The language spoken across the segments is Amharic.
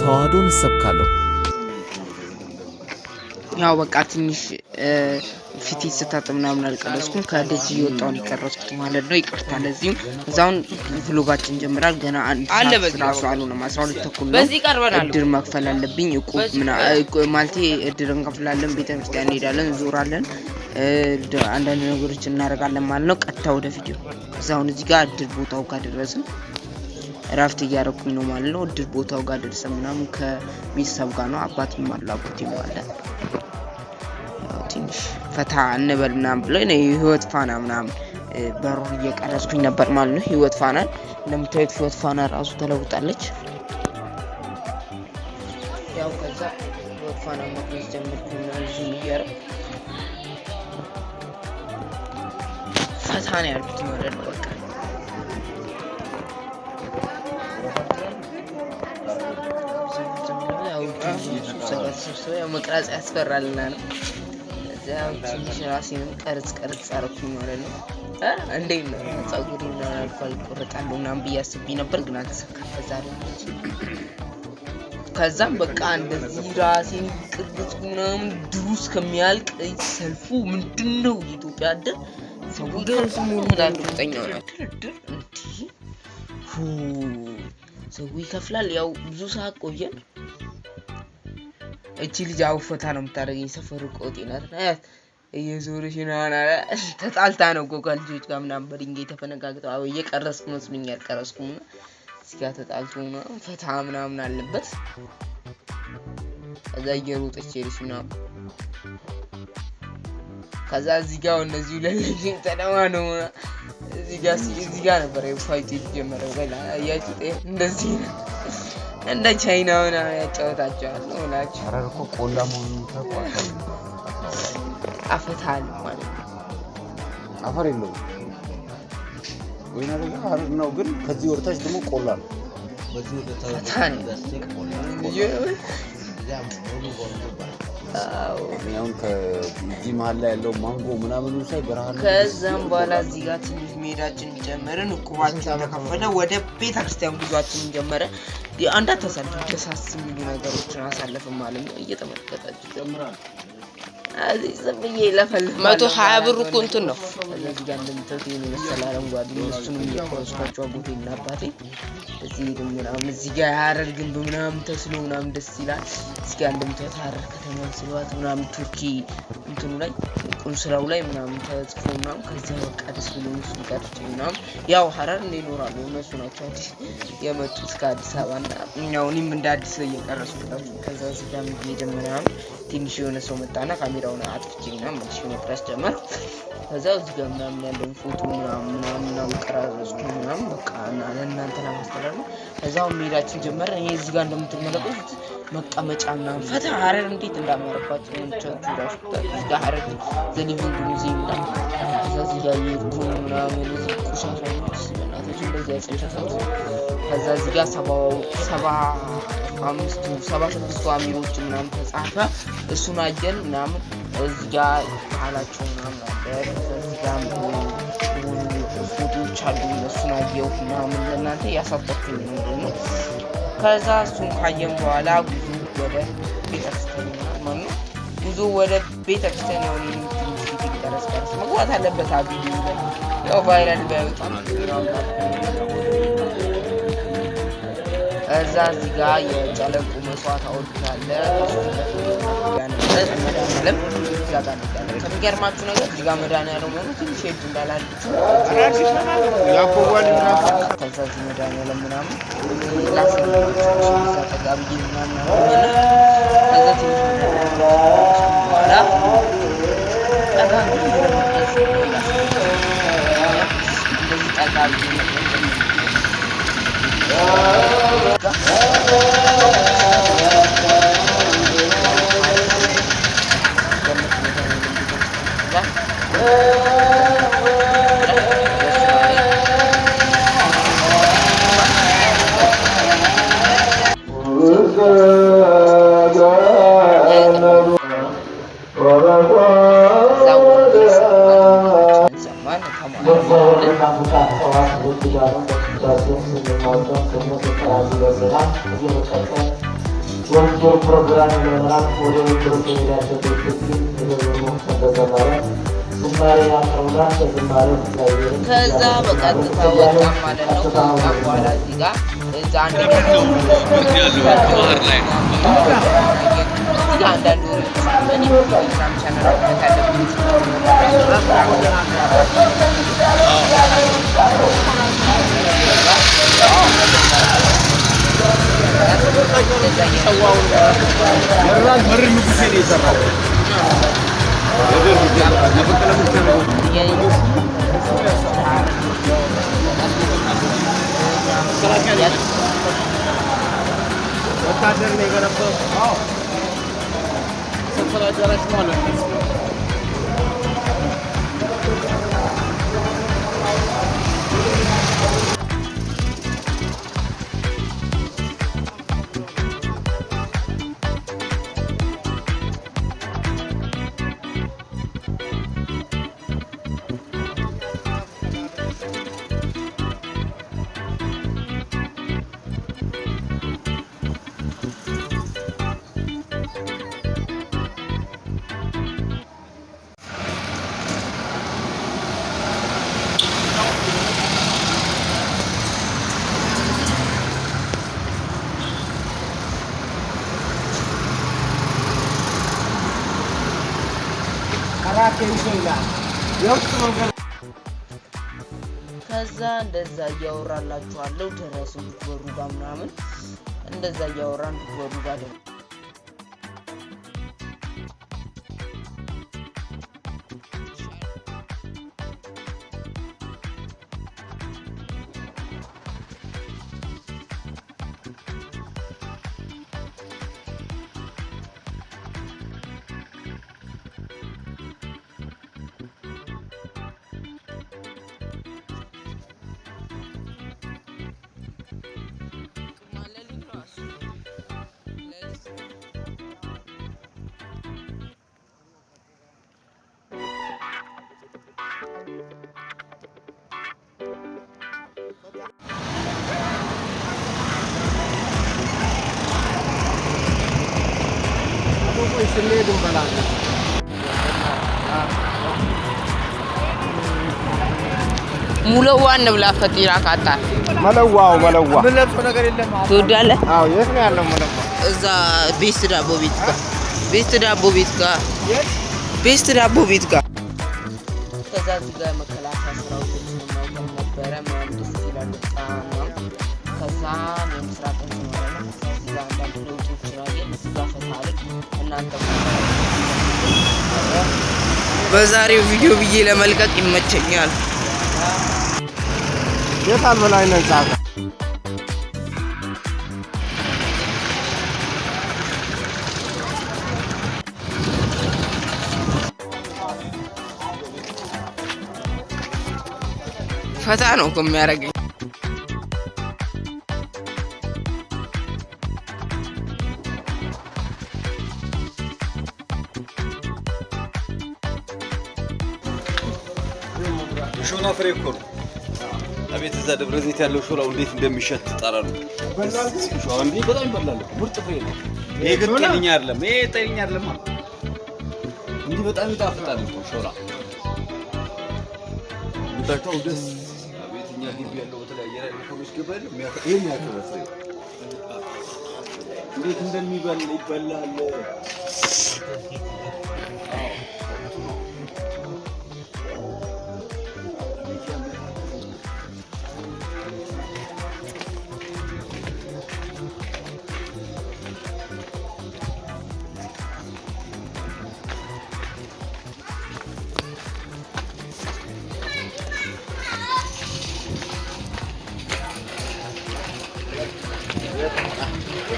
ተዋህዶን እሰብካለሁ። ያው በቃ ትንሽ ፊት ስታጠብ ምናምን አልቀረስኩም ከደጅ እየወጣሁ ሊቀረስኩት ማለት ነው። ይቅርታ ለዚህም እዛውን ፍሎጋችን ጀምራል። ገና አንድ ራሱ አልሆነም 12 ተኩል ነው። እድር መክፈል አለብኝ። ማለቴ እድር እንከፍላለን፣ ቤተክርስቲያን እንሄዳለን፣ እንዞራለን፣ አንዳንድ ነገሮች እናደርጋለን ማለት ነው። ቀጥታ ወደ ቪዲዮ እዛውን እዚህ ጋር እድር ቦታው ጋር ደረስን። እረፍት እያደረኩኝ ነው ማለት ነው። እድር ቦታው ጋር ደርሰን ምናምን ከቤተሰብ ጋር ነው። አባትም አለ አጎቴም አለ። ትንሽ ፈታ እንበል ምናምን ብሎ ነው ህይወት ፋና ምናምን በሩን እየቀረስኩኝ ነበር ማለት ነው። ህይወት ፋና እንደምታዩት ህይወት ፋና ራሱ ተለውጣለች። ያው ከዛ ህይወት ፋና መቅረጽ ጀመርኩኝ ማለት ነው። ፈታ ነው ያልኩት ማለት ነው። በቃ ያው መቅረጽ ያስፈራልና ነው። ትንሽ ራሴን ቀርጽ አረኩኝ ማለት ነው። እንዴት ነው ፀጉሬን አልኳል ቆርጣለሁ ምናምን ብዬ አስቤ ነበር፣ ግን አልተሳካም። ከዛም በቃ እንደዚህ ራሴን ቅርጽ ምናምን ድሩስ ከሚያልቅ ሰልፉ ምንድነው የኢትዮጵያ እድር ሰው ገርስ ምን እንዳልጠኛው ነው እድር እንዴ ሰው ይከፍላል። ያው ብዙ ሰዓት ቆየን። እቺ ልጅ አውፈታ ነው የምታደርገኝ። ሰፈሩ ቆጤ ናት እየዞረሽ ነው አናራ ተጣልታ ነው ከልጆች ጋር ምናምን በድንጋይ ተፈነጋግጠው እየቀረስኩ መስሎኛል። ቀረስኩም እዚህ ጋር ተጣልቶ ነው ፈታ ምናምን አለበት። እዛ እየሮጠች ሄደች ምናምን። ከዛ እዚህ ጋር እነዚህ ለለኝ ተደማ ነው እዚህ ጋር ነበር ፋይት የተጀመረው። ገና ያቺ እንደዚህ እንደ ቻይና ሆና ያጫወታቸዋል ነው ናቸው። አረርኮ ቆላ መሆኑ ተቋቋም አፈታል ማለት ነው። አፈር የለውም ወይ ነገር አረር ነው፣ ግን ከዚህ ወርታች ደግሞ ቆላ ነው። በዚህ ወርታች ፈታን አሁን ከዚህ መሀል ላይ ያለው ማንጎ ምናምን ሳይ በረሃ ነው። ከዛም በኋላ እዚህ ጋር ትንሽ ሜዳችን ጀመርን። እቁባችን ተከፈለ። ወደ ቤተክርስቲያን ጉዟችን ጀመረ። አንዳት ተሰልፍ ደሳስ የሚሉ ነገሮችን አሳለፈን ማለት ነው። እየተመለከታችሁ ጀምራል። እዚህ ዝምዬ ለፈልፍ 120 ብር እኮ እንትን ነው። እዚህ ጋር እንደምታዩት የመሰለ አረንጓዴ እሱንም እየቆረስኳቸው አጎቴና አባቴ እዚህ ምናምን እዚህ ጋር ያረር ግንብ ምናምን ተስሎ ምናምን ደስ ይላል። እዚህ ጋር እንደምታዩት ያረር ከተማ ስለዋት ምናምን ቱርኪ እንትኑ ላይ ቁንስራው ላይ ምናምን ተጽፎ ምናምን ከዛ በቃ ደስ ብሎ እሱ ቀርጬ ምናምን ያው ሀረር ይኖራሉ እነሱ ናቸው አዲስ የመጡት ከአዲስ አበባና እኔም እንደ አዲስ እየቀረስኩላችሁ። ከዛ እዚህ ጋር ምናምን ትንሽ የሆነ ሰው መጣና ካሜራውን አጥፍቼ ምናምን መልሼ መቅረጽ ጀመርኩ። ከዛ እዚህ ጋር ምናምን ያለውን ፎቶ ምናምን ቀረጽኩ ምናምን በቃ ለእናንተ ለማስተላለፍ። ከዛው ሜዳችን ጀመረ። ይሄ እዚህ ጋር እንደምትመለከቱት መቀመጫ ምናምን ፈታ ሀረር እንዴት እንዳማረባችሁ እንቻችሁ ራሱ እዚህ ጋር ሀረር ዘሊቪንግ ሙዚየም ምናምን እዚህ ጋር የሄድኩ ምናምን እዚህ ቁሳሻዎች በእናቶች እንደዚህ ያጸሻሳሉ። ከዛ እዚህ ጋር 76 አሚሮች ምናምን ተጻፈ። እሱን አየን ምናምን እዚህ ጋር ቃላቸው ምናምን አለ። እዚህ ጋር ፎቶዎች አሉ። እሱን አየሁ ምናምን ለእናንተ ያሳተፍኩኝ ነው። ከዛ እሱን ካየን በኋላ ጉዞ ወደ ቤተክርስቲያን ማለት ነው። ጉዞ ወደ ቤተክርስቲያን ያው ቀረስ መግባት አለበት። አብይ ያው ቫይራል ባይወጣም እዛ እዚህ ጋር የጨለቁ መስዋዕት አውጥታለ መድኃኒዓለም እዚህ ጋር ታነቃለህ። ከሚገርማችሁ ነገር እዚህ ጋር መድኃኒዓለም ሆኖ ትንሽ ሄድ እንዳላችሁ ከዛ እዚህ መድኃኒዓለም ምናምን ተጋብዬ ምናምን ከዛ ትንሽ በኋላ እንደዚህ ጠጋብዬ የወንጌል ፕሮግራም ይኖራል። ወደ ወንጌል የሚሄዳቸው ቤቶችን የተዘሙ ተዘመረ ዝማሬ ያቀርቡናል። ከዝማሬው ከዛ በቀጥታ ወጣ ማለት ነው። ከወጣ በኋላ እዚህ ጋር እዛ አንዳንድ ወታደር ነው የገነባው። አዎ ሰፈራ ጨራሽ ማለት ነው። ከዛ እንደዛ እያወራላችኋለሁ ደረሱ በሩ ጋር ምናምን እንደዛ እያወራን በሩ ጋር ሙለዋን ብላ ፈጢራ ካታ መለዋው ምን ለብሶ ነገር የለም። ትወዳለህ? አዎ የት ነው ያለው መለዋ? እዛ ቤስት ዳቦ ቤት ጋር ቤስት ዳቦ ቤት ጋር ቤስት ዳቦ ቤት ጋር ከዛ እዚህ ጋር መከላከያ ሰራዊቶች ነው ነበረ ምናምን ደስ ይላል በጣም ነው። ከዛ የምስራቅ ነው ማለት ነው። እዚህ ጋር አንዳንድ ለውጦች አየን። እዚህ ጋር ፈታሪክ እናንተ በዛሬው ቪዲዮ ብዬ ለመልቀቅ ይመቸኛል። የታል በላይ ነው ጻፈ ፈታ ነው ከሚያረገኝ ሾላ ፍሬ እኮ ነው። አቤት እዛ ደብረ ዘይት ያለው ሾላው እንዴት እንደሚሸት ጠረኑ ሾላ እንዴ በጣም ይበላል። ምርጥ ፍሬ ነው። ይሄ ግን ጤነኛ አይደለም። ይሄ ጤነኛ አይደለም። እንዲህ በጣም ይጣፍጣል እኮ ሾላ ምታቸው ደስ አቤት እኛ ግቢ ያለው በተለያየ ላይ ኮሚስ ገበል ይሄን ያከረ ፍሬ እንዴት እንደሚበላ ይበላል።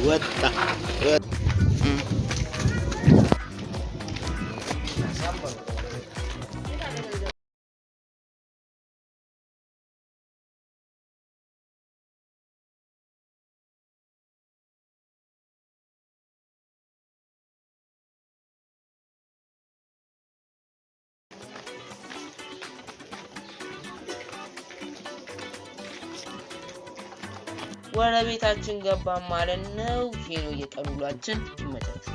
ወጣ ወደ ቤታችን ገባን ማለት ነው። ይሄ ነው የቀን ውሏችን። ይመቻችሁ።